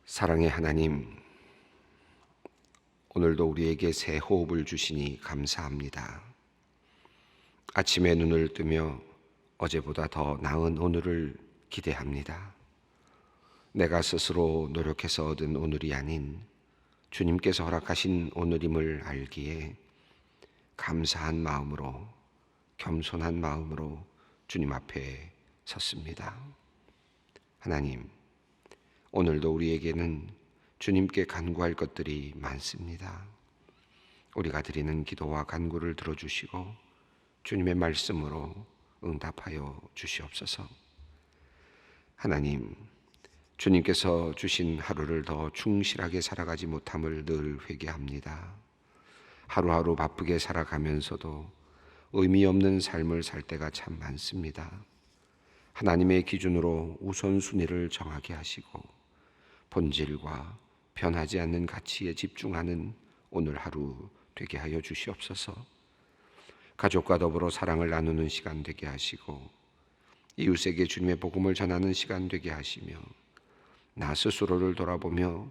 사랑의 하나님, 오늘도 우리에게 새 호흡을 주시니 감사합니다. 아침에 눈을 뜨며 어제보다 더 나은 오늘을 기대합니다. 내가 스스로 노력해서 얻은 오늘이 아닌 주님께서 허락하신 오늘임을 알기에 감사한 마음으로, 겸손한 마음으로 주님 앞에 섰습니다. 하나님, 오늘도 우리에게는 주님께 간구할 것들이 많습니다. 우리가 드리는 기도와 간구를 들어주시고 주님의 말씀으로 응답하여 주시옵소서. 하나님, 주님께서 주신 하루를 더 충실하게 살아가지 못함을 늘 회개합니다. 하루하루 바쁘게 살아가면서도 의미 없는 삶을 살 때가 참 많습니다. 하나님의 기준으로 우선순위를 정하게 하시고 본질과 변하지 않는 가치에 집중하는 오늘 하루 되게 하여 주시옵소서. 가족과 더불어 사랑을 나누는 시간 되게 하시고 이웃에게 주님의 복음을 전하는 시간 되게 하시며 나 스스로를 돌아보며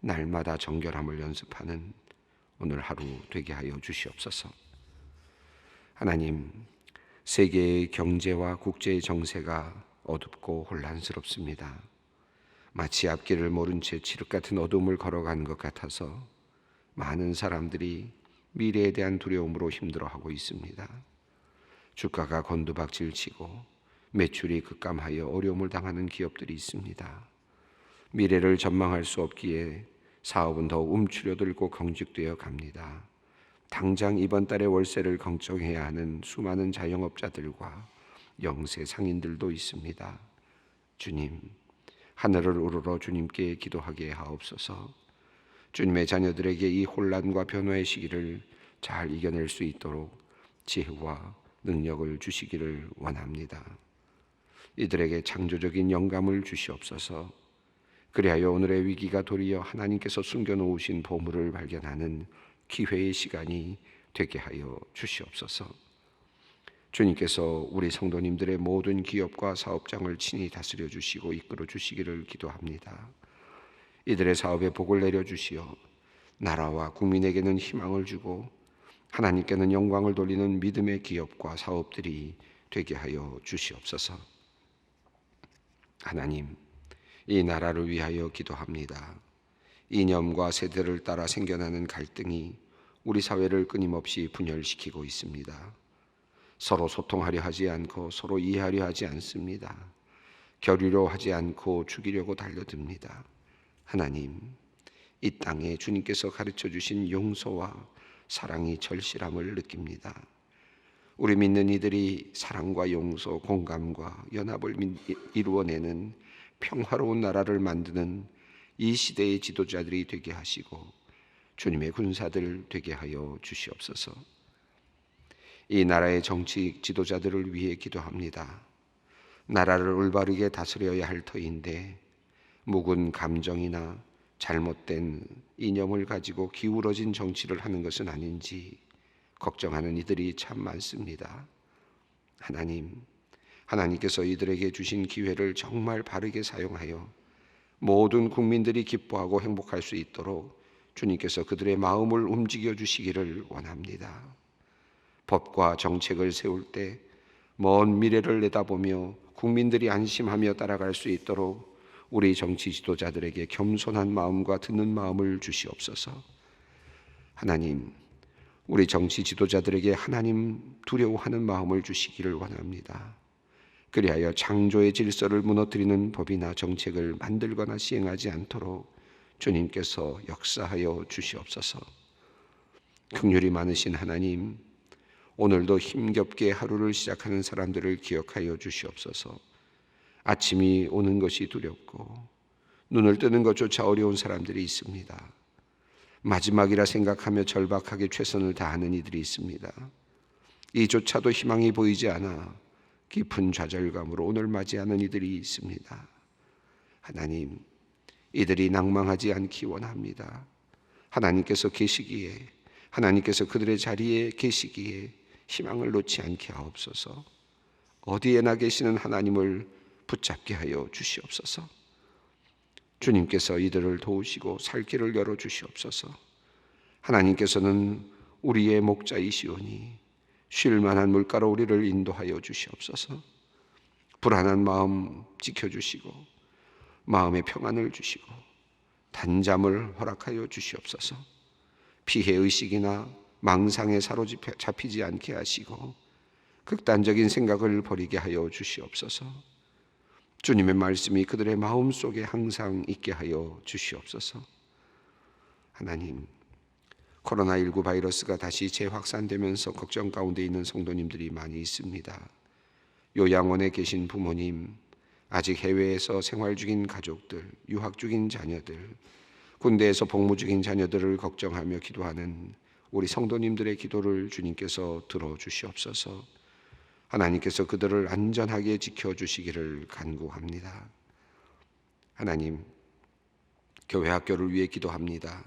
날마다 정결함을 연습하는 오늘 하루 되게 하여 주시옵소서. 하나님, 세계의 경제와 국제의 정세가 어둡고 혼란스럽습니다. 마치 앞길을 모른 채 칠흑 같은 어둠을 걸어가는 것 같아서 많은 사람들이 미래에 대한 두려움으로 힘들어하고 있습니다. 주가가 곤두박질치고 매출이 급감하여 어려움을 당하는 기업들이 있습니다. 미래를 전망할 수 없기에 사업은 더 움츠려들고 경직되어 갑니다. 당장 이번 달에 월세를 걱정해야 하는 수많은 자영업자들과 영세 상인들도 있습니다. 주님, 하늘을 우러러 주님께 기도하게 하옵소서. 주님의 자녀들에게 이 혼란과 변화의 시기를 잘 이겨낼 수 있도록 지혜와 능력을 주시기를 원합니다. 이들에게 창조적인 영감을 주시옵소서. 그리하여 오늘의 위기가 도리어 하나님께서 숨겨놓으신 보물을 발견하는 기회의 시간이 되게 하여 주시옵소서. 주님께서 우리 성도님들의 모든 기업과 사업장을 친히 다스려 주시고 이끌어 주시기를 기도합니다. 이들의 사업에 복을 내려 주시어 나라와 국민에게는 희망을 주고 하나님께는 영광을 돌리는 믿음의 기업과 사업들이 되게 하여 주시옵소서. 하나님, 이 나라를 위하여 기도합니다. 이념과 세대를 따라 생겨나는 갈등이 우리 사회를 끊임없이 분열시키고 있습니다. 서로 소통하려 하지 않고 서로 이해하려 하지 않습니다. 교류로 하지 않고 죽이려고 달려듭니다. 하나님, 이 땅에 주님께서 가르쳐 주신 용서와 사랑이 절실함을 느낍니다. 우리 믿는 이들이 사랑과 용서, 공감과 연합을 이루어내는 평화로운 나라를 만드는 이 시대의 지도자들이 되게 하시고 주님의 군사들 되게 하여 주시옵소서. 이 나라의 정치 지도자들을 위해 기도합니다. 나라를 올바르게 다스려야 할 터인데 묵은 감정이나 잘못된 이념을 가지고 기울어진 정치를 하는 것은 아닌지 걱정하는 이들이 참 많습니다. 하나님, 하나님께서 이들에게 주신 기회를 정말 바르게 사용하여 모든 국민들이 기뻐하고 행복할 수 있도록 주님께서 그들의 마음을 움직여 주시기를 원합니다. 법과 정책을 세울 때 먼 미래를 내다보며 국민들이 안심하며 따라갈 수 있도록 우리 정치 지도자들에게 겸손한 마음과 듣는 마음을 주시옵소서. 하나님, 우리 정치 지도자들에게 하나님 두려워하는 마음을 주시기를 원합니다. 그리하여 창조의 질서를 무너뜨리는 법이나 정책을 만들거나 시행하지 않도록 주님께서 역사하여 주시옵소서. 긍휼이 많으신 하나님, 오늘도 힘겹게 하루를 시작하는 사람들을 기억하여 주시옵소서. 아침이 오는 것이 두렵고 눈을 뜨는 것조차 어려운 사람들이 있습니다. 마지막이라 생각하며 절박하게 최선을 다하는 이들이 있습니다. 이조차도 희망이 보이지 않아 깊은 좌절감으로 오늘 맞이하는 이들이 있습니다. 하나님, 이들이 낭망하지 않기 원합니다. 하나님께서 계시기에, 하나님께서 그들의 자리에 계시기에 희망을 놓지 않게 하옵소서. 어디에나 계시는 하나님을 붙잡게 하여 주시옵소서. 주님께서 이들을 도우시고 살 길을 열어주시옵소서. 하나님께서는 우리의 목자이시오니 쉴 만한 물가로 우리를 인도하여 주시옵소서. 불안한 마음 지켜주시고 마음의 평안을 주시고 단잠을 허락하여 주시옵소서. 피해의식이나 망상에 사로잡히지 않게 하시고 극단적인 생각을 버리게 하여 주시옵소서. 주님의 말씀이 그들의 마음속에 항상 있게 하여 주시옵소서. 하나님, 코로나19 바이러스가 다시 재확산되면서 걱정 가운데 있는 성도님들이 많이 있습니다. 요양원에 계신 부모님, 아직 해외에서 생활 중인 가족들, 유학 중인 자녀들, 군대에서 복무 중인 자녀들을 걱정하며 기도하는 우리 성도님들의 기도를 주님께서 들어주시옵소서. 하나님께서 그들을 안전하게 지켜주시기를 간구합니다. 하나님, 교회 학교를 위해 기도합니다.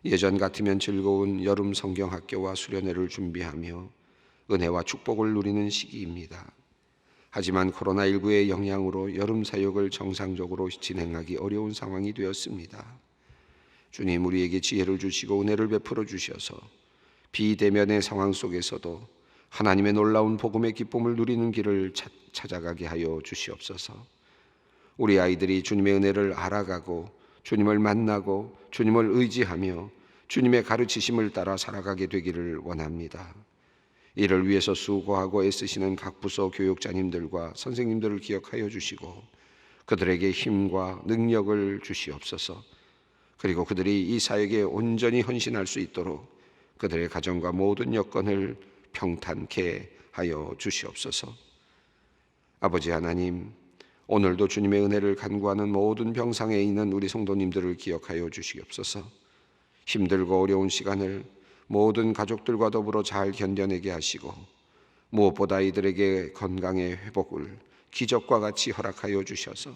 예전 같으면 즐거운 여름 성경학교와 수련회를 준비하며 은혜와 축복을 누리는 시기입니다. 하지만 코로나19의 영향으로 여름 사역을 정상적으로 진행하기 어려운 상황이 되었습니다. 주님, 우리에게 지혜를 주시고 은혜를 베풀어 주셔서 비대면의 상황 속에서도 하나님의 놀라운 복음의 기쁨을 누리는 길을 찾아가게 하여 주시옵소서. 우리 아이들이 주님의 은혜를 알아가고 주님을 만나고 주님을 의지하며 주님의 가르치심을 따라 살아가게 되기를 원합니다. 이를 위해서 수고하고 애쓰시는 각 부서 교육자님들과 선생님들을 기억하여 주시고 그들에게 힘과 능력을 주시옵소서. 그리고 그들이 이 사역에 온전히 헌신할 수 있도록 그들의 가정과 모든 여건을 평탄케 하여 주시옵소서. 아버지 하나님, 오늘도 주님의 은혜를 간구하는 모든 병상에 있는 우리 성도님들을 기억하여 주시옵소서. 힘들고 어려운 시간을 모든 가족들과 더불어 잘 견뎌내게 하시고 무엇보다 이들에게 건강의 회복을 기적과 같이 허락하여 주셔서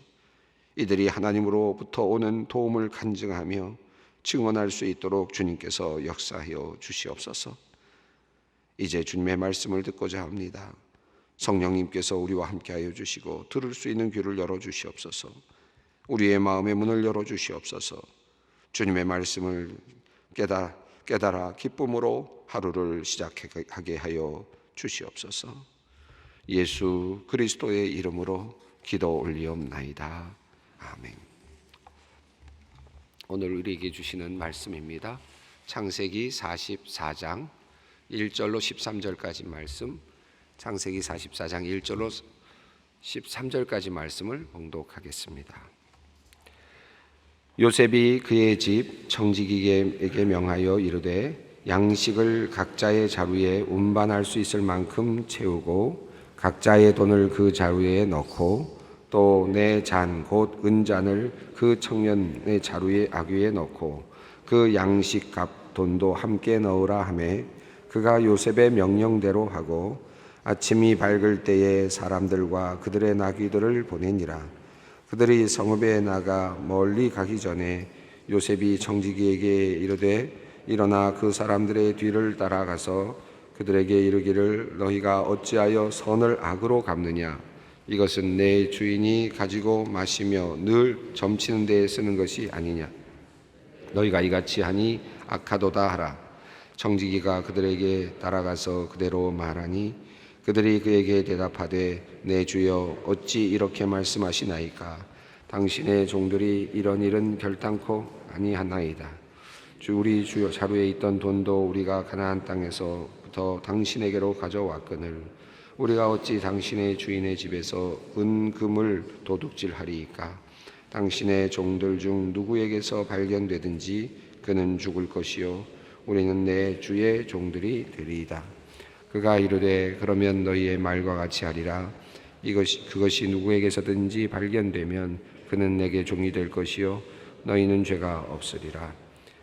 이들이 하나님으로부터 오는 도움을 간증하며 증언할 수 있도록 주님께서 역사하여 주시옵소서. 이제 주님의 말씀을 듣고자 합니다. 성령님께서 우리와 함께하여 주시고 들을 수 있는 귀를 열어주시옵소서. 우리의 마음의 문을 열어주시옵소서. 주님의 말씀을 깨달아 기쁨으로 하루를 시작하게 하여 주시옵소서. 예수 그리스도의 이름으로 기도 올리옵나이다. 아멘. 오늘 우리에게 주시는 말씀입니다. 창세기 44장 1절로 13절까지 말씀, 창세기 44장 1절로 13절까지 말씀을 봉독하겠습니다. 요셉이 그의 집 청지기에게 명하여 이르되 양식을 각자의 자루에 운반할 수 있을 만큼 채우고 각자의 돈을 그 자루에 넣고 또 내 잔 곧 은잔을 그 청년의 자루의 아귀에 넣고 그 양식 값 돈도 함께 넣으라 하매 그가 요셉의 명령대로 하고 아침이 밝을 때에 사람들과 그들의 나귀들을 보내니라. 그들이 성읍에 나가 멀리 가기 전에 요셉이 청지기에게 이르되 일어나 그 사람들의 뒤를 따라가서 그들에게 이르기를 너희가 어찌하여 선을 악으로 갚느냐. 이것은 내 주인이 가지고 마시며 늘 점치는 데에 쓰는 것이 아니냐. 너희가 이같이 하니 악하도다 하라. 청지기가 그들에게 따라가서 그대로 말하니 그들이 그에게 대답하되 내 주여 어찌 이렇게 말씀하시나이까. 당신의 종들이 이런 일은 결단코 아니하나이다. 우리 주 자루에 있던 돈도 우리가 가나안 땅에서부터 당신에게로 가져왔거늘 우리가 어찌 당신의 주인의 집에서 은금을 도둑질하리이까. 당신의 종들 중 누구에게서 발견되든지 그는 죽을 것이요 우리는 내 주의 종들이 되리이다. 그가 이르되 그러면 너희의 말과 같이 하리라. 그것이 누구에게서든지 발견되면 그는 내게 종이 될 것이요 너희는 죄가 없으리라.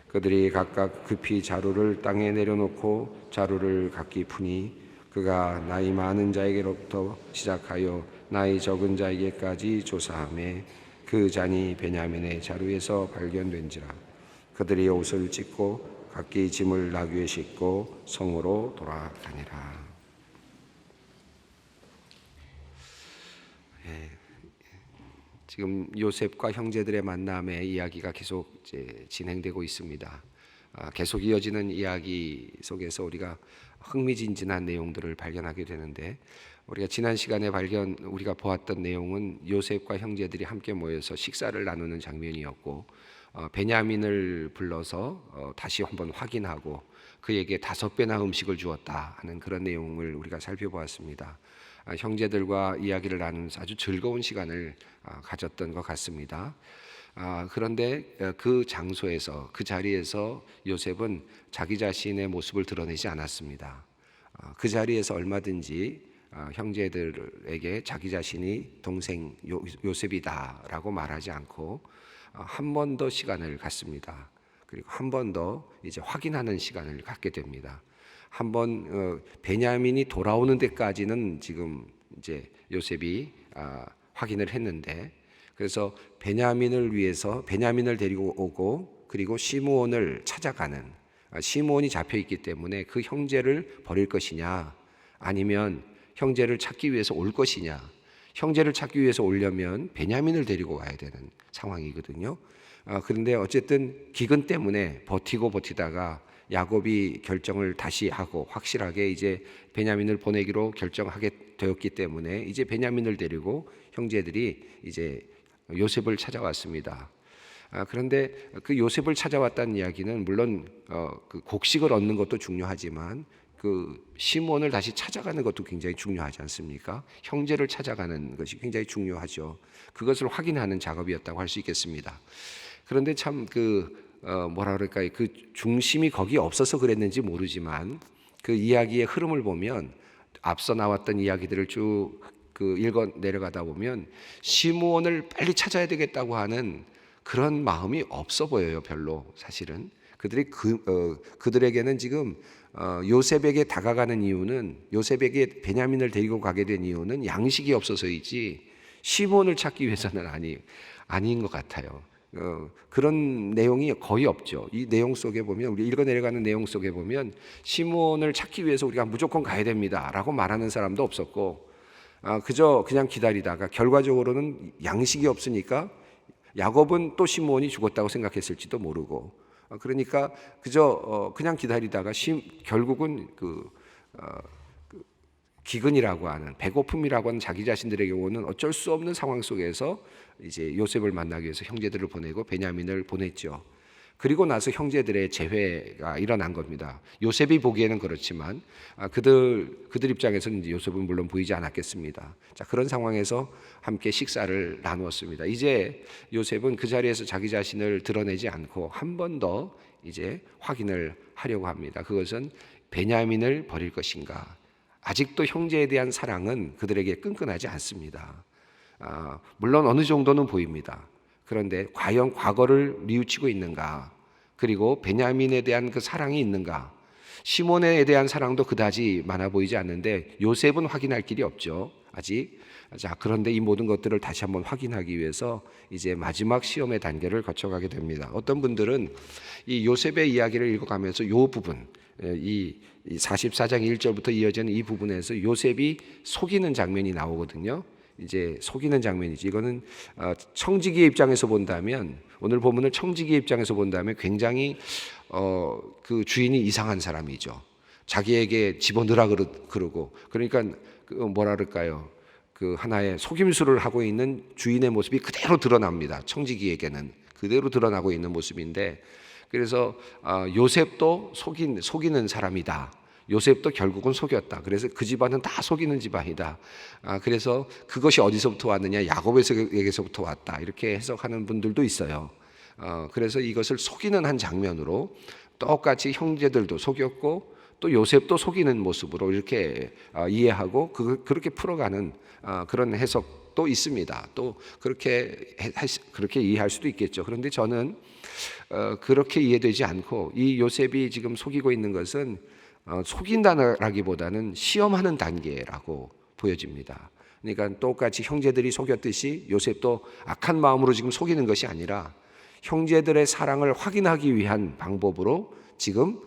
그들이 각각 급히 자루를 땅에 내려놓고 자루를 각기 푸니 그가 나이 많은 자에게로부터 시작하여 나이 적은 자에게까지 조사하매 그 잔이 베냐민의 자루에서 발견된지라. 그들이 옷을 찢고 각기 짐을 나귀에 싣고 성으로 돌아가니라. 지금 요셉과 형제들의 만남의 이야기가 계속 이제 진행되고 있습니다. 계속 이어지는 이야기 속에서 우리가 흥미진진한 내용들을 발견하게 되는데, 우리가 지난 시간에 우리가 보았던 내용은 요셉과 형제들이 함께 모여서 식사를 나누는 장면이었고, 베냐민을 불러서 다시 한번 확인하고 그에게 5배나 음식을 주었다 하는 그런 내용을 우리가 살펴보았습니다. 형제들과 이야기를 나누면서 아주 즐거운 시간을 가졌던 것 같습니다. 그런데 그 장소에서, 그 자리에서 요셉은 자기 자신의 모습을 드러내지 않았습니다. 그 자리에서 얼마든지 형제들에게 자기 자신이 동생 요셉이다라고 말하지 않고 한 번 더 시간을 갖습니다. 그리고 한 번 더 이제 확인하는 시간을 갖게 됩니다. 한번 베냐민이 돌아오는 데까지는 지금 이제 요셉이 확인을 했는데, 그래서 베냐민을 위해서 베냐민을 데리고 오고, 그리고 시므온을 찾아가는, 시므온이 잡혀 있기 때문에 그 형제를 버릴 것이냐, 아니면 형제를 찾기 위해서 올 것이냐. 형제를 찾기 위해서 오려면 베냐민을 데리고 와야 되는 상황이거든요. 그런데 어쨌든 기근 때문에 버티다가 야곱이 결정을 다시 하고 확실하게 이제 베냐민을 보내기로 결정하게 되었기 때문에 이제 베냐민을 데리고 형제들이 이제 요셉을 찾아왔습니다. 그런데 그 요셉을 찾아왔다는 이야기는 물론 그 곡식을 얻는 것도 중요하지만 그 시므온을 다시 찾아가는 것도 굉장히 중요하지 않습니까? 형제를 찾아가는 것이 굉장히 중요하죠. 그것을 확인하는 작업이었다고 할 수 있겠습니다. 그런데 참 뭐라 그럴까요? 그 중심이 거기 없어서 그랬는지 모르지만 그 이야기의 흐름을 보면, 앞서 나왔던 이야기들을 쭉 읽어 내려가다 보면 시므온을 빨리 찾아야 되겠다고 하는 그런 마음이 없어 보여요. 별로 사실은 그들에게는 지금 요셉에게 다가가는 이유는, 요셉에게 베냐민을 데리고 가게 된 이유는 양식이 없어서이지 시므온을 찾기 위해서는 아닌 것 같아요. 그런 내용이 거의 없죠. 이 내용 속에 보면, 우리 읽어 내려가는 내용 속에 보면 시므온을 찾기 위해서 우리가 무조건 가야 됩니다라고 말하는 사람도 없었고, 그저 그냥 기다리다가 결과적으로는 양식이 없으니까 야곱은 또 시므온이 죽었다고 생각했을지도 모르고, 그러니까 그저 그냥 기다리다가 결국은 기근이라고 하는, 배고픔이라고 하는 자기 자신들의 경우는 어쩔 수 없는 상황 속에서 이제 요셉을 만나기 위해서 형제들을 보내고 베냐민을 보냈죠. 그리고 나서 형제들의 재회가 일어난 겁니다. 요셉이 보기에는 그렇지만 그들 입장에서는 이제 요셉은 물론 보이지 않았겠습니다. 자, 그런 상황에서 함께 식사를 나누었습니다. 이제 요셉은 그 자리에서 자기 자신을 드러내지 않고 한 번 더 이제 확인을 하려고 합니다. 그것은 베냐민을 버릴 것인가. 아직도 형제에 대한 사랑은 그들에게 끈끈하지 않습니다. 물론 어느 정도는 보입니다. 그런데 과연 과거를 뉘우치고 있는가? 그리고 베냐민에 대한 그 사랑이 있는가? 시몬에 대한 사랑도 그다지 많아 보이지 않는데 요셉은 확인할 길이 없죠, 아직. 자, 그런데 이 모든 것들을 다시 한번 확인하기 위해서 이제 마지막 시험의 단계를 거쳐가게 됩니다. 어떤 분들은 이 요셉의 이야기를 읽어가면서 이 부분, 이 44장 1절부터 이어지는 이 부분에서 요셉이 속이는 장면이 나오거든요. 이제 속이는 장면이지. 이거는 청지기의 입장에서 본다면, 오늘 본문을 청지기의 입장에서 본다면 굉장히 그 주인이 이상한 사람이죠. 자기에게 집어넣으라 그러고, 그러니까 뭐라 그럴까요? 그 하나의 속임수를 하고 있는 주인의 모습이 그대로 드러납니다. 청지기에게는 그대로 드러나고 있는 모습인데, 그래서 요셉도 속이는 사람이다. 요셉도 결국은 속였다. 그래서 그 집안은 다 속이는 집안이다. 그래서 그것이 어디서부터 왔느냐? 야곱에게서부터 왔다. 이렇게 해석하는 분들도 있어요. 그래서 이것을 속이는 한 장면으로 똑같이 형제들도 속였고 또 요셉도 속이는 모습으로 이렇게 이해하고 그렇게 풀어가는 그런 해석도 있습니다. 또 그렇게 이해할 수도 있겠죠. 그런데 저는 그렇게 이해되지 않고, 이 요셉이 지금 속이고 있는 것은 속인다라기보다는 시험하는 단계라고 보여집니다. 그러니까 똑같이 형제들이 속였듯이 요셉도 악한 마음으로 지금 속이는 것이 아니라 형제들의 사랑을 확인하기 위한 방법으로 지금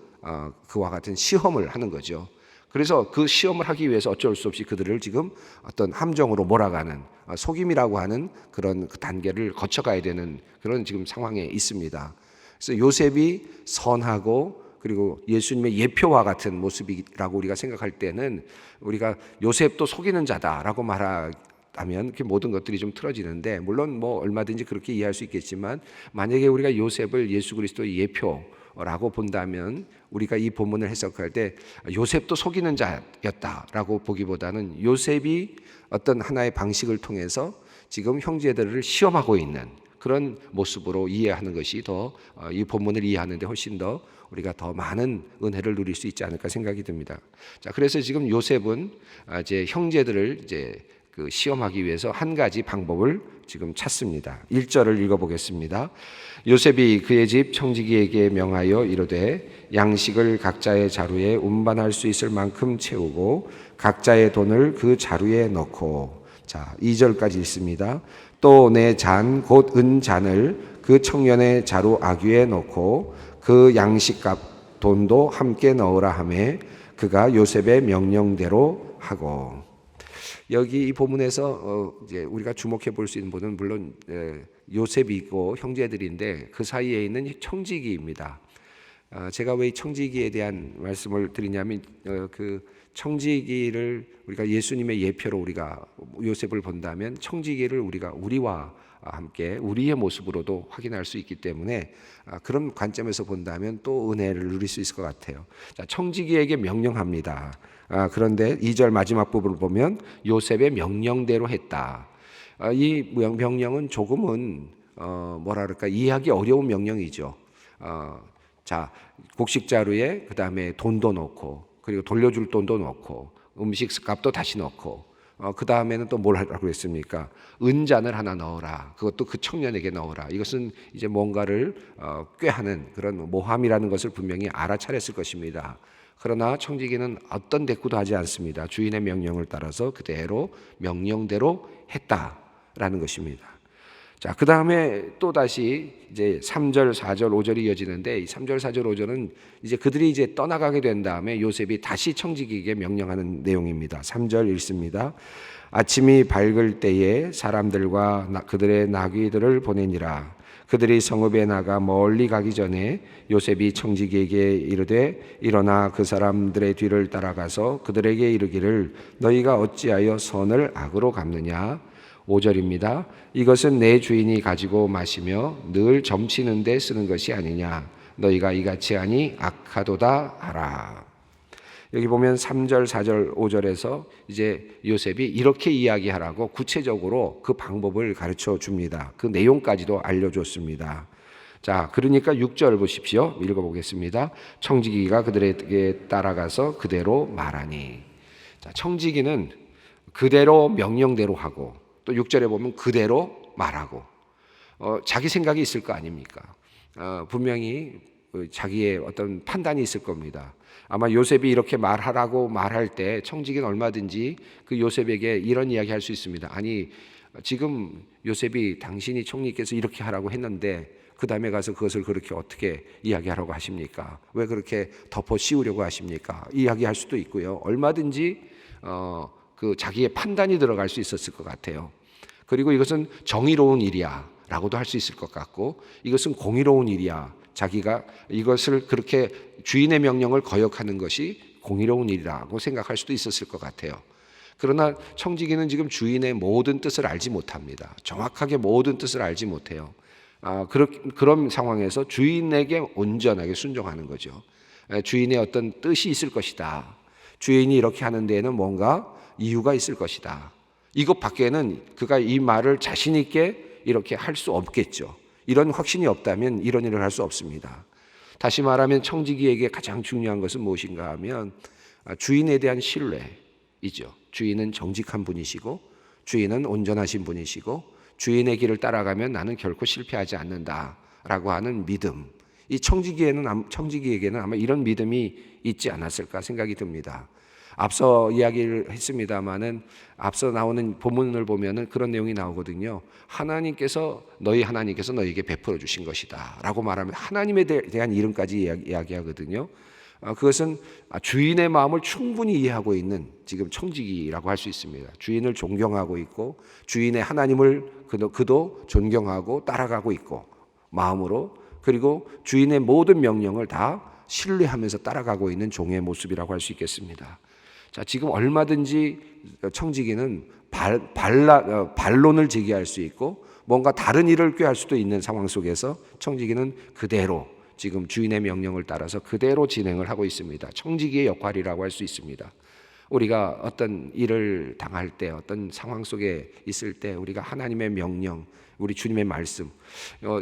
그와 같은 시험을 하는 거죠. 그래서 그 시험을 하기 위해서 어쩔 수 없이 그들을 지금 어떤 함정으로 몰아가는 속임이라고 하는 그런 그 단계를 거쳐가야 되는 그런 지금 상황에 있습니다. 그래서 요셉이 선하고 그리고 예수님의 예표와 같은 모습이라고 우리가 생각할 때는 우리가 요셉도 속이는 자다라고 말하면 그 모든 것들이 좀 틀어지는데, 물론 뭐 얼마든지 그렇게 이해할 수 있겠지만, 만약에 우리가 요셉을 예수 그리스도의 예표라고 본다면 우리가 이 본문을 해석할 때 요셉도 속이는 자였다라고 보기보다는 요셉이 어떤 하나의 방식을 통해서 지금 형제들을 시험하고 있는 그런 모습으로 이해하는 것이 더 이 본문을 이해하는데 훨씬 더 우리가 더 많은 은혜를 누릴 수 있지 않을까 생각이 듭니다. 자, 그래서 지금 요셉은 이제 형제들을 이제 그 시험하기 위해서 한 가지 방법을 지금 찾습니다. 1절을 읽어보겠습니다. 요셉이 그의 집 청지기에게 명하여 이르되 양식을 각자의 자루에 운반할 수 있을 만큼 채우고 각자의 돈을 그 자루에 넣고, 자 2절까지 있습니다. 또 내 잔 곧 은잔을 그 청년의 자루 아귀에 넣고 그 양식값 돈도 함께 넣으라 하매 그가 요셉의 명령대로 하고. 여기 이 본문에서 이제 우리가 주목해 볼 수 있는 분은 물론 요셉이고 형제들인데 그 사이에 있는 청지기입니다. 제가 왜 청지기에 대한 말씀을 드리냐면 그 청지기를 우리가 예수님의 예표로 우리가 요셉을 본다면 청지기를 우리가 우리와 함께 우리의 모습으로도 확인할 수 있기 때문에 그런 관점에서 본다면 또 은혜를 누릴 수 있을 것 같아요. 자, 청지기에게 명령합니다. 그런데 2절 마지막 부분을 보면 요셉의 명령대로 했다. 이 명령은 조금은 뭐라 그럴까 이해하기 어려운 명령이죠. 자, 곡식 자루에 그 다음에 돈도 넣고 그리고 돌려줄 돈도 넣고 음식 값도 다시 넣고 그 다음에는 또 뭘 하라고 했습니까? 은잔을 하나 넣어라. 그것도 그 청년에게 넣어라. 이것은 이제 뭔가를 꾀하는 그런 모함이라는 것을 분명히 알아차렸을 것입니다. 그러나 청지기는 어떤 대꾸도 하지 않습니다. 주인의 명령을 따라서 그대로 명령대로 했다라는 것입니다. 자, 그 다음에 또 다시 이제 3절, 4절, 5절이 이어지는데 이 3절, 4절, 5절은 이제 그들이 이제 떠나가게 된 다음에 요셉이 다시 청지기에게 명령하는 내용입니다. 3절 읽습니다. 아침이 밝을 때에 사람들과 그들의 나귀들을 보내니라. 그들이 성읍에 나가 멀리 가기 전에 요셉이 청지기에게 이르되 일어나 그 사람들의 뒤를 따라가서 그들에게 이르기를 너희가 어찌하여 선을 악으로 갚느냐. 5절입니다. 이것은 내 주인이 가지고 마시며 늘 점치는 데 쓰는 것이 아니냐. 너희가 이같이 하니 악하도다 하라. 여기 보면 3절, 4절, 5절에서 이제 요셉이 이렇게 이야기하라고 구체적으로 그 방법을 가르쳐 줍니다. 그 내용까지도 알려줬습니다. 자, 그러니까 6절 보십시오. 읽어보겠습니다. 청지기가 그들에게 따라가서 그대로 말하니. 자, 청지기는 그대로 명령대로 하고 또 6절에 보면 그대로 말하고 자기 생각이 있을 거 아닙니까? 분명히 자기의 어떤 판단이 있을 겁니다. 아마 요셉이 이렇게 말하라고 말할 때 청지기는 얼마든지 그 요셉에게 이런 이야기 할 수 있습니다. 아니 지금 요셉이 당신이 총리께서 이렇게 하라고 했는데 그 다음에 가서 그것을 그렇게 어떻게 이야기하라고 하십니까? 왜 그렇게 덮어 씌우려고 하십니까? 이야기할 수도 있고요. 얼마든지 그 자기의 판단이 들어갈 수 있었을 것 같아요. 그리고 이것은 정의로운 일이야 라고도 할 수 있을 것 같고 이것은 공의로운 일이야. 자기가 이것을 그렇게 주인의 명령을 거역하는 것이 공의로운 일이라고 생각할 수도 있었을 것 같아요. 그러나 청지기는 지금 주인의 모든 뜻을 알지 못합니다. 정확하게 모든 뜻을 알지 못해요. 그런 상황에서 주인에게 온전하게 순종하는 거죠. 주인의 어떤 뜻이 있을 것이다. 주인이 이렇게 하는 데에는 뭔가 이유가 있을 것이다. 이것 밖에는 그가 이 말을 자신 있게 이렇게 할 수 없겠죠. 이런 확신이 없다면 이런 일을 할 수 없습니다. 다시 말하면 청지기에게 가장 중요한 것은 무엇인가 하면 주인에 대한 신뢰이죠. 주인은 정직한 분이시고 주인은 온전하신 분이시고 주인의 길을 따라가면 나는 결코 실패하지 않는다라고 하는 믿음. 이 청지기에게는 아마 이런 믿음이 있지 않았을까 생각이 듭니다. 앞서 이야기를 했습니다마는 앞서 나오는 본문을 보면은 그런 내용이 나오거든요. 너희 하나님께서 너희에게 베풀어 주신 것이다 라고 말하면 하나님에 대한 이름까지 이야기하거든요. 그것은 주인의 마음을 충분히 이해하고 있는 지금 청지기라고 할 수 있습니다. 주인을 존경하고 있고 주인의 하나님을 그도 존경하고 따라가고 있고 마음으로, 그리고 주인의 모든 명령을 다 신뢰하면서 따라가고 있는 종의 모습이라고 할 수 있겠습니다. 자, 지금 얼마든지 청지기는 반론을 제기할 수 있고 뭔가 다른 일을 꾀할 수도 있는 상황 속에서 청지기는 그대로 지금 주인의 명령을 따라서 그대로 진행을 하고 있습니다. 청지기의 역할이라고 할 수 있습니다. 우리가 어떤 일을 당할 때, 어떤 상황 속에 있을 때 우리가 하나님의 명령, 우리 주님의 말씀,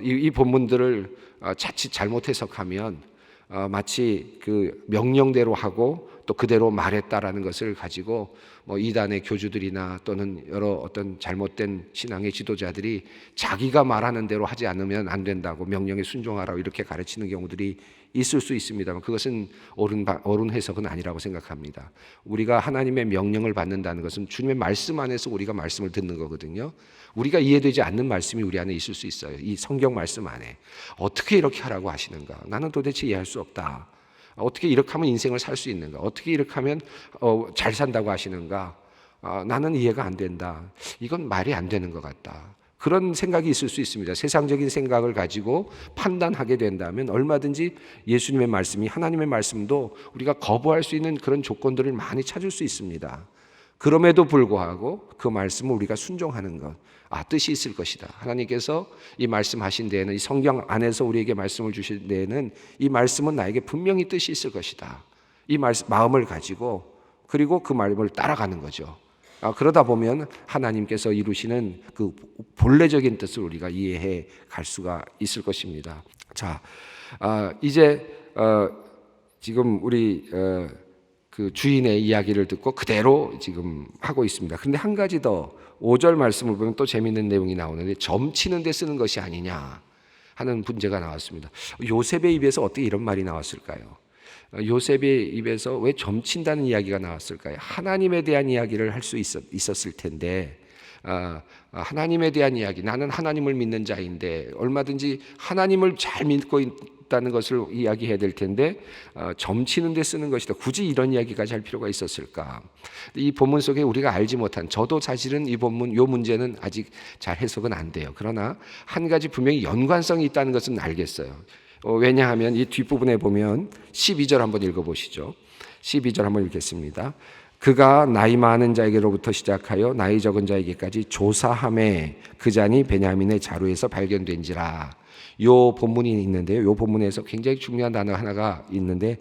이 본문들을 자칫 잘못 해석하면 마치 그 명령대로 하고 또 그대로 말했다라는 것을 가지고 이단의 교주들이나 또는 여러 어떤 잘못된 신앙의 지도자들이 자기가 말하는 대로 하지 않으면 안 된다고 명령에 순종하라고 이렇게 가르치는 경우들이 있을 수 있습니다만 그것은 옳은 해석은 아니라고 생각합니다. 우리가 하나님의 명령을 받는다는 것은 주님의 말씀 안에서 우리가 말씀을 듣는 거거든요. 우리가 이해되지 않는 말씀이 우리 안에 있을 수 있어요. 이 성경 말씀 안에 어떻게 이렇게 하라고 하시는가? 나는 도대체 이해할 수 없다. 어떻게 이렇게 하면 인생을 살 수 있는가? 어떻게 이렇게 하면 잘 산다고 하시는가? 나는 이해가 안 된다. 이건 말이 안 되는 것 같다. 그런 생각이 있을 수 있습니다. 세상적인 생각을 가지고 판단하게 된다면 얼마든지 예수님의 말씀이, 하나님의 말씀도 우리가 거부할 수 있는 그런 조건들을 많이 찾을 수 있습니다. 그럼에도 불구하고 그 말씀을 우리가 순종하는 것, 뜻이 있을 것이다. 하나님께서 이 말씀하신 데에는, 이 성경 안에서 우리에게 말씀을 주신 데에는 이 말씀은 나에게 분명히 뜻이 있을 것이다. 이 마음을 가지고 그리고 그 마음을 따라가는 거죠. 그러다 보면 하나님께서 이루시는 그 본래적인 뜻을 우리가 이해해 갈 수가 있을 것입니다. 자, 이제 지금 우리 그 주인의 이야기를 듣고 그대로 지금 하고 있습니다. 그런데 한 가지 더 5절 말씀을 보면 또 재미있는 내용이 나오는데 점치는 데 쓰는 것이 아니냐 하는 문제가 나왔습니다. 요셉의 입에서 어떻게 이런 말이 나왔을까요? 요셉의 입에서 왜 점친다는 이야기가 나왔을까요? 하나님에 대한 이야기를 할 수 있었을 텐데 하나님에 대한 이야기, 나는 하나님을 믿는 자인데 얼마든지 하나님을 잘 믿고 있다는 것을 이야기해야 될 텐데 점치는 데 쓰는 것이다. 굳이 이런 이야기까지 할 필요가 있었을까? 이 본문 속에 우리가 알지 못한, 저도 사실은 이 본문, 이 문제는 아직 잘 해석은 안 돼요. 그러나 한 가지 분명히 연관성이 있다는 것은 알겠어요. 왜냐하면 이 뒷부분에 보면 12절 한번 읽어보시죠. 12절 한번 읽겠습니다. 그가 나이 많은 자에게로부터 시작하여 나이 적은 자에게까지 조사함에 그 잔이 베냐민의 자루에서 발견된지라. 요 본문이 있는데요. 요 본문에서 굉장히 중요한 단어 하나가 있는데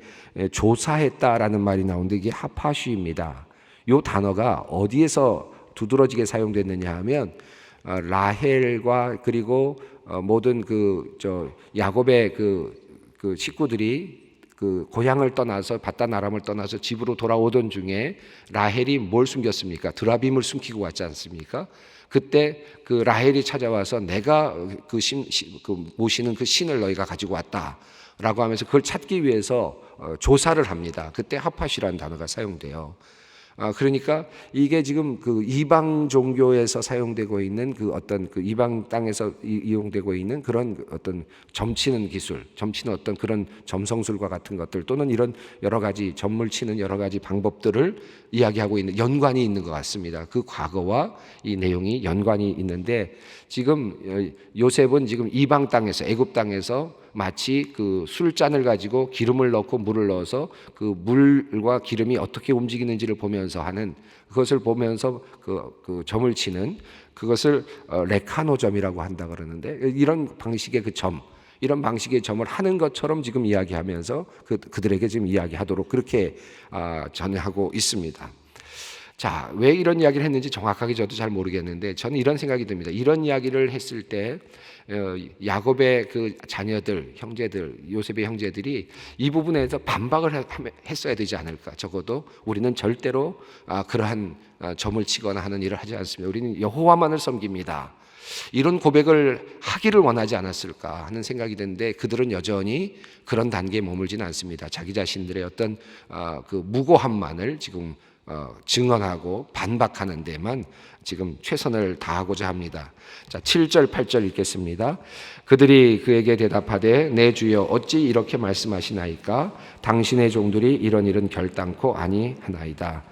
조사했다라는 말이 나오는데 이게 하파슈입니다. 요 단어가 어디에서 두드러지게 사용됐느냐 하면 라헬과 그리고 모든 야곱의 그 식구들이 그 고향을 떠나서 바단 아람을 떠나서 집으로 돌아오던 중에 라헬이 뭘 숨겼습니까? 드라빔을 숨기고 왔지 않습니까? 그때 그 라헬이 찾아와서 내가 모시는 그 신을 너희가 가지고 왔다라고 하면서 그걸 찾기 위해서 조사를 합니다. 그때 하팟이라는 단어가 사용돼요. 그러니까 이게 지금 그 이방 종교에서 사용되고 있는 그 어떤 그 이방 땅에서 이용되고 있는 그런 어떤 점치는 기술, 점치는 어떤 그런 점성술과 같은 것들 또는 이런 여러 가지 점물 치는 여러 가지 방법들을 이야기하고 있는, 연관이 있는 것 같습니다. 그 과거와 이 내용이 연관이 있는데 지금 요셉은 지금 이방 땅에서, 애굽 땅에서 마치 그 술잔을 가지고 기름을 넣고 물을 넣어서 그 물과 기름이 어떻게 움직이는지를 보면서 하는, 그것을 보면서 그 점을 치는 그것을 레카노점이라고 한다 그러는데, 이런 방식의 그 점, 이런 방식의 점을 하는 것처럼 지금 이야기하면서 그들에게 지금 이야기하도록 그렇게 전하고 있습니다. 자, 왜 이런 이야기를 했는지 정확하게 저도 잘 모르겠는데 저는 이런 생각이 듭니다. 이런 이야기를 했을 때 야곱의 그 자녀들, 형제들, 요셉의 형제들이 이 부분에서 반박을 했어야 되지 않을까. 적어도 우리는 절대로 그러한 점을 치거나 하는 일을 하지 않습니다. 우리는 여호와만을 섬깁니다. 이런 고백을 하기를 원하지 않았을까 하는 생각이 드는데 그들은 여전히 그런 단계에 머물지는 않습니다. 자기 자신들의 어떤 그 무고함만을 지금 증언하고 반박하는 데만 지금 최선을 다하고자 합니다. 자, 7절, 8절 읽겠습니다. 그들이 그에게 대답하되 내 주여 어찌 이렇게 말씀하시나이까? 당신의 종들이 이런 결단코 아니하나이다.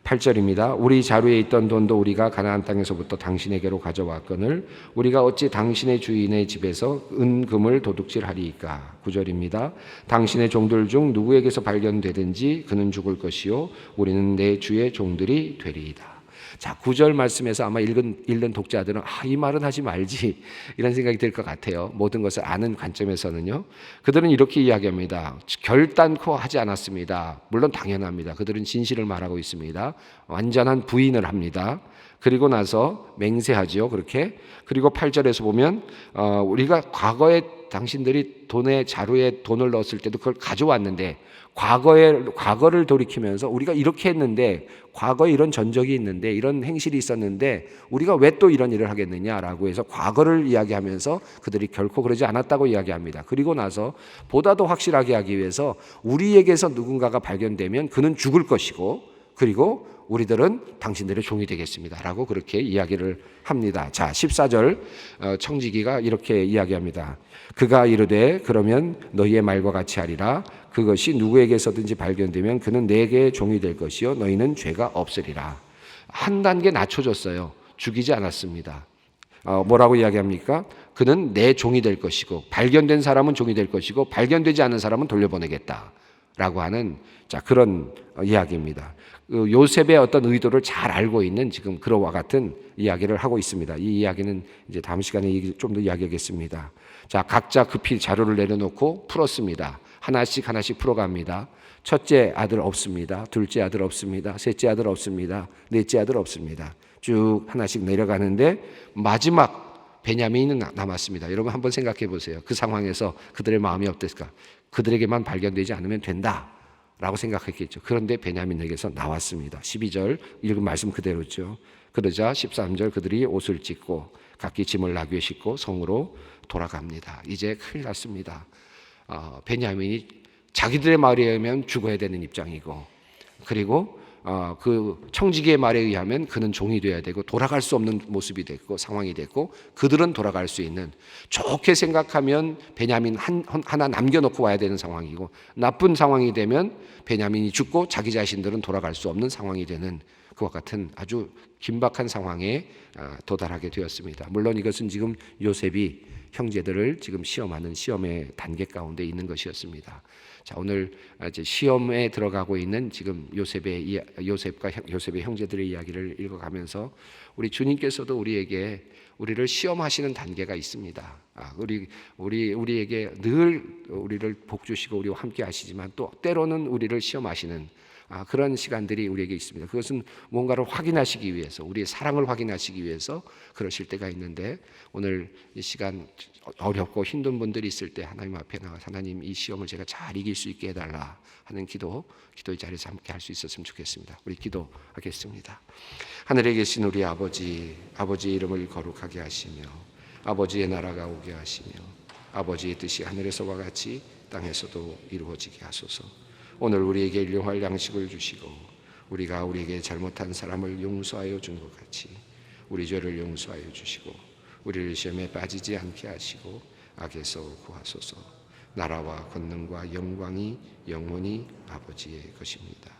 8절입니다. 우리 자루에 있던 돈도 우리가 가나안 땅에서부터 당신에게로 가져왔거늘 우리가 어찌 당신의 주인의 집에서 은금을 도둑질하리이까. 9절입니다. 당신의 종들 중 누구에게서 발견되든지 그는 죽을 것이요 우리는 내 주의 종들이 되리이다. 자, 9절 말씀에서 아마 읽는 독자들은 이 말은 하지 말지 이런 생각이 들 것 같아요. 모든 것을 아는 관점에서는요. 그들은 이렇게 이야기합니다. 결단코 하지 않았습니다. 물론 당연합니다. 그들은 진실을 말하고 있습니다. 완전한 부인을 합니다. 그리고 나서 맹세하지요. 그렇게. 그리고 8절에서 보면 우리가 과거에 당신들이 자루에 돈을 넣었을 때도 그걸 가져왔는데 과거를 돌이키면서 우리가 이렇게 했는데 과거에 이런 전적이 있는데 이런 행실이 있었는데 우리가 왜 또 이런 일을 하겠느냐라고 해서 과거를 이야기하면서 그들이 결코 그러지 않았다고 이야기합니다. 그리고 나서 보다 더 확실하게 하기 위해서 우리에게서 누군가가 발견되면 그는 죽을 것이고 그리고 우리들은 당신들의 종이 되겠습니다 라고 그렇게 이야기를 합니다. 자, 14절 청지기가 이렇게 이야기합니다. 그가 이르되 그러면 너희의 말과 같이 하리라. 그것이 누구에게서든지 발견되면 그는 내게 종이 될 것이요 너희는 죄가 없으리라. 한 단계 낮춰줬어요. 죽이지 않았습니다. 뭐라고 이야기합니까? 그는 내 종이 될 것이고 발견된 사람은 종이 될 것이고 발견되지 않은 사람은 돌려보내겠다 라고 하는 그런 이야기입니다. 요셉의 어떤 의도를 잘 알고 있는 지금 그와 같은 이야기를 하고 있습니다. 이 이야기는 이제 다음 시간에 좀 더 이야기하겠습니다. 자, 각자 급히 자료를 내려놓고 풀었습니다. 하나씩 풀어갑니다. 첫째 아들 없습니다. 둘째 아들 없습니다. 셋째 아들 없습니다. 넷째 아들 없습니다. 쭉 하나씩 내려가는데 마지막 베냐민은 남았습니다. 여러분 한번 생각해 보세요. 그 상황에서 그들의 마음이 어땠을까? 그들에게만 발견되지 않으면 된다 라고 생각했겠죠. 그런데 베냐민에게서 나왔습니다. 12절 읽은 말씀 그대로죠. 그러자 13절 그들이 옷을 찢고 각기 짐을 나귀에 싣고 성으로 돌아갑니다. 이제 큰일 났습니다. 베냐민이 자기들의 말에 의하면 죽어야 되는 입장이고 그리고 그 청지기의 말에 의하면 그는 종이 되어야 되고 돌아갈 수 없는 모습이 됐고 상황이 됐고 그들은 돌아갈 수 있는 좋게 생각하면 베냐민 하나 남겨놓고 와야 되는 상황이고 나쁜 상황이 되면 베냐민이 죽고 자기 자신들은 돌아갈 수 없는 상황이 되는 그와 같은 아주 긴박한 상황에 도달하게 되었습니다. 물론 이것은 지금 요셉이 형제들을 지금 시험하는 시험의 단계 가운데 있는 것이었습니다. 자, 오늘 이제 시험에 들어가고 있는 지금 요셉과 요셉의 형제들의 이야기를 읽어가면서 우리 주님께서도 우리를 시험하시는 단계가 있습니다. 우리에게 늘 우리를 복 주시고 우리와 함께 하시지만 또 때로는 우리를 시험하시는 그런 시간들이 우리에게 있습니다. 그것은 뭔가를 확인하시기 위해서 우리의 사랑을 확인하시기 위해서 그러실 때가 있는데 오늘 이 시간 어렵고 힘든 분들이 있을 때 하나님 앞에 나가서 하나님 이 시험을 제가 잘 이길 수 있게 해달라 하는 기도의 자리에서 함께 할 수 있었으면 좋겠습니다. 우리 기도하겠습니다. 하늘에 계신 우리 아버지의 이름을 거룩하게 하시며 아버지의 나라가 오게 하시며 아버지의 뜻이 하늘에서와 같이 땅에서도 이루어지게 하소서. 오늘 우리에게 일용할 양식을 주시고 우리가 우리에게 잘못한 사람을 용서하여 준 것 같이 우리 죄를 용서하여 주시고 우리를 시험에 빠지지 않게 하시고 악에서 구하소서. 나라와 권능과 영광이 영원히 아버지의 것입니다.